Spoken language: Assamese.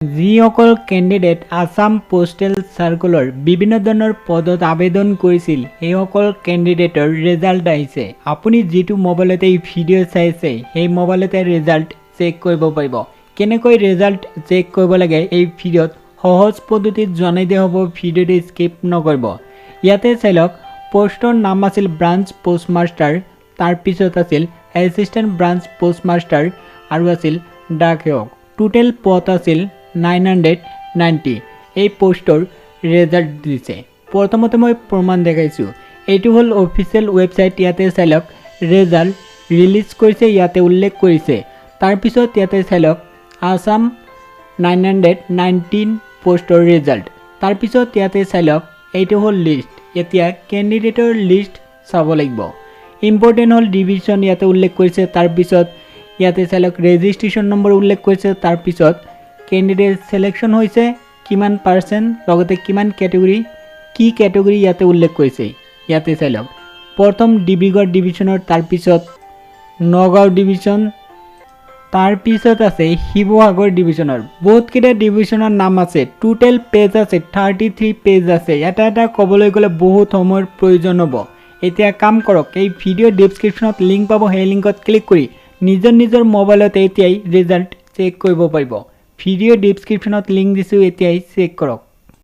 যিসকল কেণ্ডিডেট আসাম পোষ্টেল সাৰ্কুলৰ বিভিন্ন ধৰণৰ পদত আবেদন কৰিছিল সেইসকল কেণ্ডিডেটৰ ৰিজাল্ট আহিছে। আপুনি যিটো মোবাইলতে এই ভিডিঅ' চাইছে সেই মোবাইলতে ৰিজাল্ট চেক কৰিব পাৰিব। কেনেকৈ ৰিজাল্ট চেক কৰিব লাগে এই ভিডিঅ'ত সহজ পদ্ধতিত জনাই দিয়া হ'ব, ভিডিঅ'টো স্কিপ নকৰিব। ইয়াতে চাই লওক, পোষ্টৰ নাম আছিল ব্ৰাঞ্চ পোষ্টমাষ্টাৰ, তাৰপিছত আছিল এছিষ্টেণ্ট ব্ৰাঞ্চ পোষ্টমাষ্টাৰ আৰু আছিল ডাকসেৱক। টোটেল পদ আছিল 990। এই পোষ্টৰ ৰিজাল্ট দিছে। প্ৰথমতে মই প্ৰমাণ দেখাইছোঁ, এইটো হ'ল অফিচিয়েল ৱেবছাইট। ইয়াতে চাই লওক, ৰিজাল্ট ৰিলিজ কৰিছে, ইয়াতে উল্লেখ কৰিছে। তাৰপিছত ইয়াতে চাই লওক, আসাম 919 পোষ্টৰ ৰিজাল্ট। তাৰপিছত ইয়াতে চাই লওক, এইটো হ'ল লিষ্ট। এতিয়া কেণ্ডিডেটৰ লিষ্ট চাব লাগিব। ইম্পৰ্টেণ্ট হ'ল ডিভিজন, ইয়াতে উল্লেখ কৰিছে। তাৰপিছত ইয়াতে চাই লওক, ৰেজিষ্ট্ৰেশ্যন নম্বৰ উল্লেখ কৰিছে। তাৰপিছত কেণ্ডিডেট চিলেকশ্যন হৈছে কিমান পাৰ্চেণ্ট, লগতে কিমান কেটেগৰী, কি কেটেগৰী ইয়াতে উল্লেখ কৰিছে। ইয়াতে চাই লওক, প্ৰথম ডিব্ৰুগড় ডিভিজনৰ, তাৰপিছত নগাঁও ডিভিজন, তাৰপিছত আছে শিৱসাগৰ ডিভিজনৰ। বহুতকেইটা ডিভিজনৰ নাম আছে। টোটেল পেজ আছে 33 পেজ আছে। এটা এটা ক'বলৈ গ'লে বহুত সময়ৰ প্ৰয়োজন হ'ব। এতিয়া কাম কৰক, এই ভিডিঅ' ডেছক্ৰিপশ্যনত লিংক পাব, সেই লিংকত ক্লিক কৰি নিজৰ মোবাইলতে এতিয়াই ৰিজাল্ট চেক কৰিব পাৰিব। ভিডিঅ' ডেছক্ৰিপশ্যনত লিংক দিছোঁ, এতিয়াই চেক কৰক।